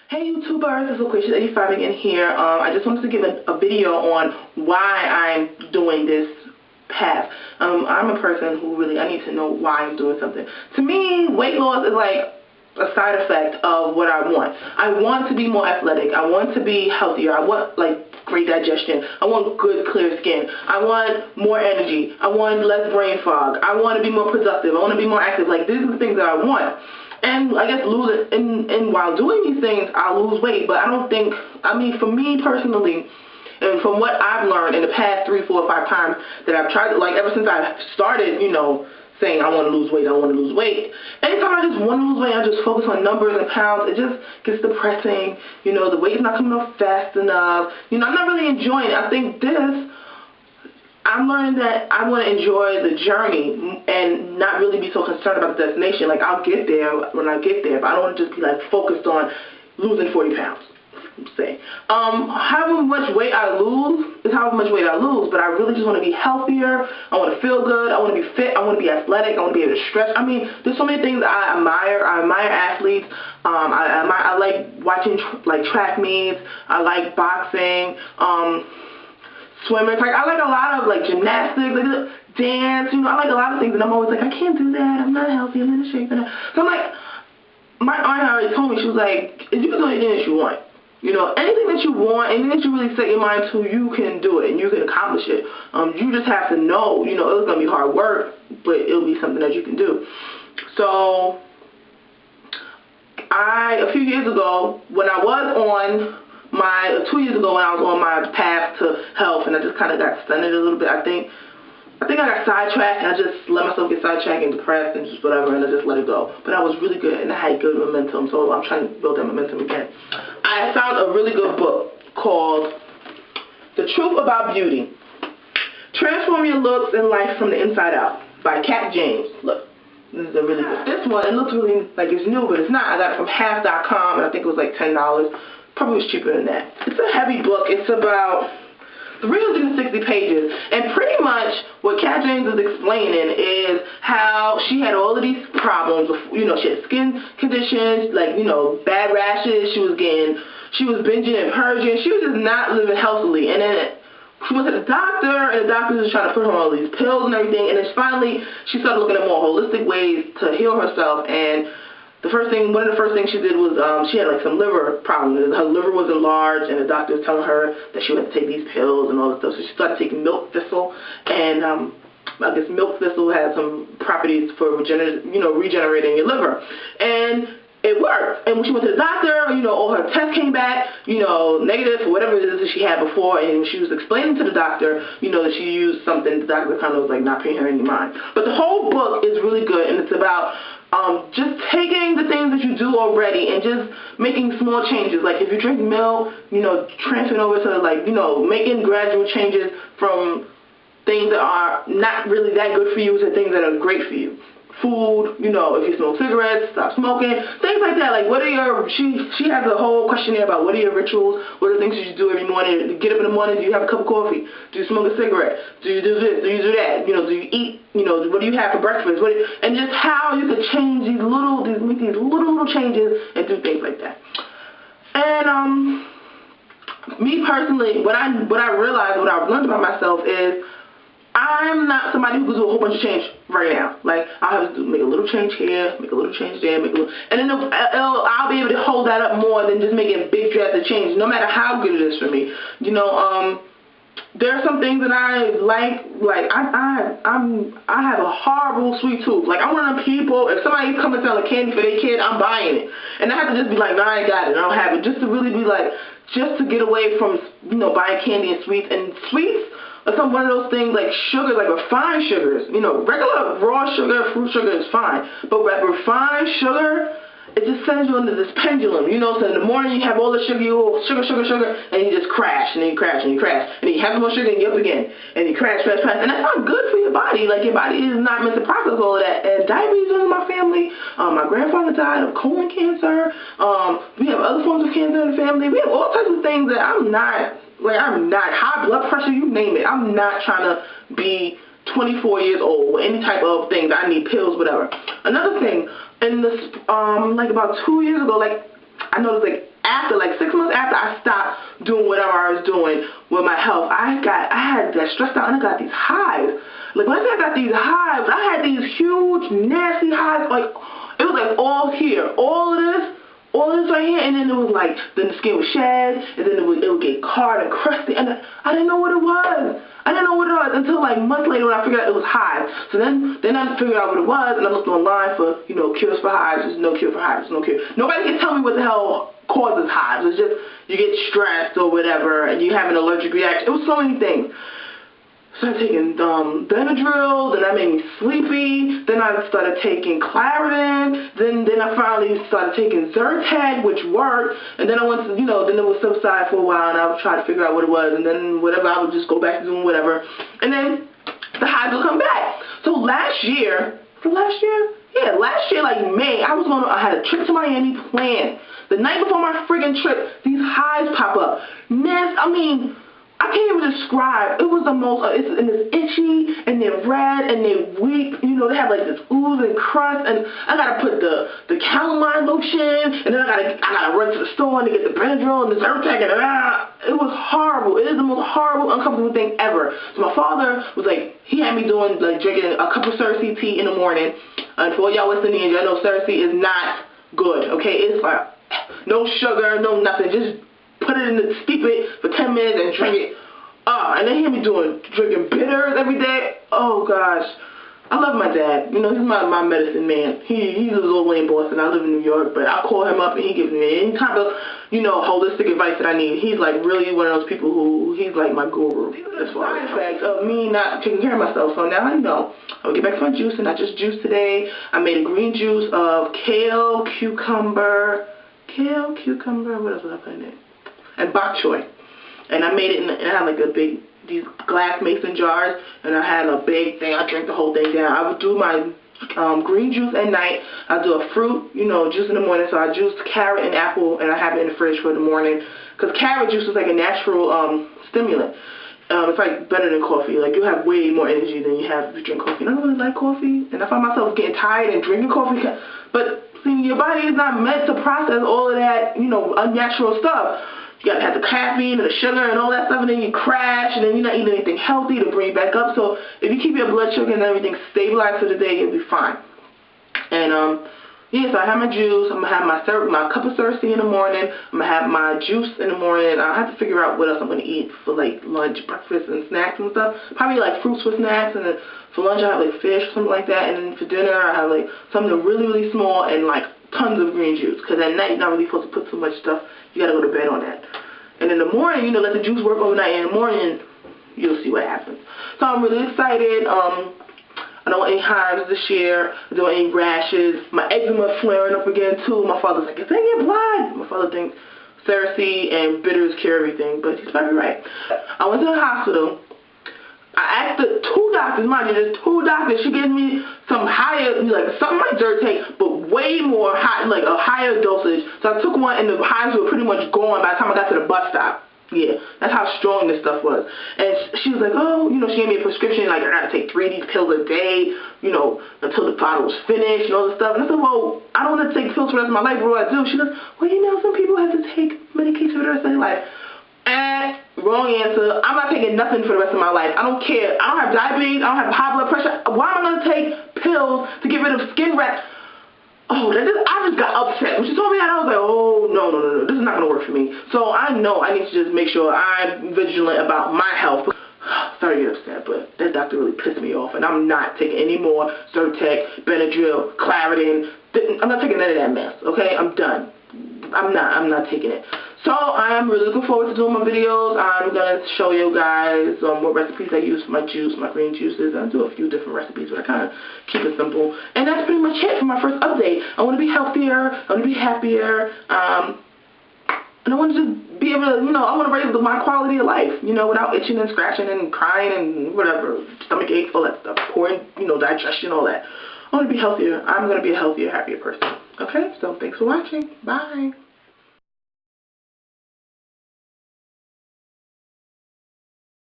Hey YouTubers, it's Loquacious 85 again here. I just wanted to give a video on why I'm doing this path. I'm a person who really, I need to know why I'm doing something. To me, weight loss is like a side effect of what I want. I want to be more athletic. I want to be healthier. I want like great digestion. I want good, clear skin. I want more energy. I want less brain fog. I want to be more productive. I want to be more active. Like, these are the things that I want. And I guess and while doing these things, I'll lose weight. But I don't think, for me personally, and from what I've learned in the past 3, 4, 5 times that I've tried, like ever since I started, saying I want to lose weight, anytime I just want to lose weight, I just focus on numbers and pounds. It just gets depressing. The weight is not coming off fast enough. I'm not really enjoying it. I think I'm learning that I want to enjoy the journey and not really be so concerned about the destination. Like, I'll get there when I get there, but I don't want to just be like focused on losing 40 pounds. Say, however much weight I lose is however much weight I lose, but I really just want to be healthier. I want to feel good. I want to be fit. I want to be athletic. I want to be able to stretch. There's so many things I admire. I admire athletes. I like watching like track meets. I like boxing. Swimming. Like, I like a lot of like gymnastics, like dance. I like a lot of things, and I'm always like, I can't do that. I'm not healthy. I'm in the shape. So I'm like, my aunt already told me, she was like, you can do anything that you want. Anything that you want, anything that you really set your mind to, you can do it and you can accomplish it. You just have to know, it's going to be hard work, but it'll be something that you can do. So a few years ago, when I was on 2 years ago when I was on my path to health, and I just kind of got stunted a little bit. I think I got sidetracked, and I just let myself get sidetracked and depressed and just whatever, and I just let it go. But I was really good, and I had good momentum, so I'm trying to build that momentum again. I found a really good book called The Truth About Beauty. Transform Your Looks and Life from the Inside Out by Kat James. Look, this is a really good. This one, it looks really like it's new, but it's not. I got it from half.com, and I think it was like $10. Probably was cheaper than that. It's a heavy book. It's about 360 pages. And pretty much what Kat James is explaining is how she had all of these problems. She had skin conditions, like, bad rashes. She was binging and purging. She was just not living healthily. And then she went to the doctor, and the doctor was trying to put her on all these pills and everything. And then finally, she started looking at more holistic ways to heal herself. And one of the first things she did was she had like some liver problems. Her liver was enlarged, and the doctor was telling her that she had to take these pills and all this stuff. So she started taking milk thistle, and I guess milk thistle has some properties for regenerating your liver, and it worked. And when she went to the doctor, all her tests came back, negative for whatever it is that she had before. And she was explaining to the doctor, that she used something. The doctor kind of was like not paying her any mind. But the whole book is really good, and it's about just taking the things that you do already and just making small changes. Like, if you drink milk, transferring over to making gradual changes from things that are not really that good for you to things that are great for you. Food, if you smoke cigarettes, stop smoking, things like that. Like, she has a whole questionnaire about what are your rituals, what are the things you do every morning. You get up in the morning, do you have a cup of coffee? Do you smoke a cigarette? Do you do this? Do you do that? Do you eat, what do you have for breakfast? And just how you could change make these little changes and do things like that. And me personally, what I realized, what I've learned about myself is I'm not somebody who can do a whole bunch of change right now. Like, I'll have to make a little change here, make a little change there, and then I'll be able to hold that up more than just making big drastic change, no matter how good it is for me. There are some things that I like I have a horrible sweet tooth. Like, I'm one of them people, if somebody comes and selling candy for their kid, I'm buying it. And I have to just be like, no, I ain't got it, I don't have it. Just to really be like, just to get away from, buying candy and sweets. And sweets are one of those things, like sugar, like refined sugars. Regular raw sugar, fruit sugar is fine. But refined sugar, it just sends you into this pendulum, So in the morning you have all the sugar, and you just crash, and then you crash, and you crash. And then you have some more sugar, and you up again. And you crash. And that's not good for your body. Like, your body is not meant to process all of that. And diabetes runs in my family. My grandfather died of colon cancer. We have other forms of cancer in the family. We have all types of things that I'm not high blood pressure, you name it. I'm not trying to be 24 years old with any type of things. I need pills, whatever. Another thing, in this, like about 2 years ago, like, I noticed, like, after, like 6 months after I stopped doing whatever I was doing with my health, I had that stressed out and I got these hives. Like when I say I got these hives, I had these huge, nasty hives. Like it was like all here, all of this right here, and then it was like, then the skin would shed, and then it would get hard and crusty, and I didn't know what it was. I didn't know what it was until like months later when I figured out it was hives. So then I figured out what it was, and I looked online for, you know, cures for hives. There's no cure for hives. There's no cure. Nobody can tell me what the hell causes hives. It's just you get stressed or whatever, and you have an allergic reaction. It was so many things. Started taking Benadryl, then that made me sleepy. Then I started taking Claritin. Then I finally started taking Zyrtec, which worked. And then I went to, you know, then it would subside for a while, and I would try to figure out what it was. And then whatever, I would just go back to doing whatever. And then the hives would come back. So last year, like May, I had a trip to Miami planned. The night before my friggin' trip, these hives pop up. I can't even describe. It was the most, and it's itchy, and they're red, and they're weak. You know, they have like this ooze and crust, and I gotta put the calamine lotion, and then I gotta run to the store and get the Benadryl and the Zyrtec, and it was horrible. It is the most horrible, uncomfortable thing ever. So my father was like, he had me drinking a cup of Cersei tea in the morning. And for y'all West Indians, y'all know Cersei is not good, okay? It's like no sugar, no nothing, just put it in steep it for 10 minutes and drink it. And they hear me drinking bitters every day. Oh gosh. I love my dad. You know, he's my medicine man. He's a little way in Boston. I live in New York, but I call him up and he gives me any kind of, you know, holistic advice that I need. He's like really one of those people he's like my guru as far as side effects of me not taking care of myself. So now I know. I'll get back to my juice, and I just juiced today. I made a green juice of kale, cucumber, what else was I putting in? And bok choy. And I made it and I had like these glass mason jars, and I had a big thing. I drank the whole thing down. I would do my green juice at night. I do a fruit, you know, juice in the morning. So I juiced carrot and apple, and I have it in the fridge for the morning. Because carrot juice is like a natural stimulant. It's like better than coffee. Like you have way more energy than you have if you drink coffee. And I don't really like coffee, and I find myself getting tired and drinking coffee. But see, your body is not meant to process all of that, you know, unnatural stuff. You gotta have the caffeine and the sugar and all that stuff, and then you crash, and then you're not eating anything healthy to bring you back up. So if you keep your blood sugar and everything stabilized for the day, you'll be fine. And yeah, so I have my juice. I'm gonna have my cup of Cersei in the morning. I'm gonna have my juice in the morning. I have to figure out what else I'm gonna eat for like lunch, breakfast, and snacks and stuff. Probably like fruits for snacks, and then for lunch I have like fish or something like that, and then for dinner I have like something really, really small and like tons of green juice. Because at night you're not really supposed to put too much stuff. You gotta go to bed on that. And in the morning, you know, let the juice work overnight. In the morning, you'll see what happens. So I'm really excited. I don't want any hives this year. I don't want any rashes. My eczema flaring up again too. My father's like, it's in your blood. My father thinks Cersei and bitters cure everything, but he's probably right. I went to the hospital. I asked the two doctors, mind you, there's two doctors. She gave me some higher, like something like Zyrtec, but way more high, like a higher dosage. So I took one, and the hives were pretty much gone by the time I got to the bus stop. Yeah, that's how strong this stuff was. And she was like, oh, you know, she gave me a prescription, like I gotta take 3 of these pills a day, you know, until the bottle was finished and all this stuff. And I said, well, I don't want to take pills for the rest of my life. What do I do? She goes, well, you know, some people have to take medication for the rest of their life. Wrong answer. I'm not taking nothing for the rest of my life. I don't care. I don't have diabetes. I don't have high blood pressure. Why am I going to take pills to get rid of skin rash? Oh, I just got upset. When she told me that, I was like, oh, no. This is not going to work for me. So I know I need to just make sure I'm vigilant about my health. Sorry to get upset, but that doctor really pissed me off, and I'm not taking any more Zyrtec, Benadryl, Claritin. I'm not taking none of that mess, okay? I'm done. I'm not taking it. So I'm really looking forward to doing my videos. I'm going to show you guys what recipes I use for my juice, my green juices. I do a few different recipes, but I kind of keep it simple. And that's pretty much it for my first update. I want to be healthier. I want to be happier. And I want to be able to, you know, I want to raise my quality of life, you know, without itching and scratching and crying and whatever, stomach aches, all that stuff, poor, you know, digestion, all that. I want to be healthier. I'm going to be a healthier, happier person. Okay? So thanks for watching. Bye.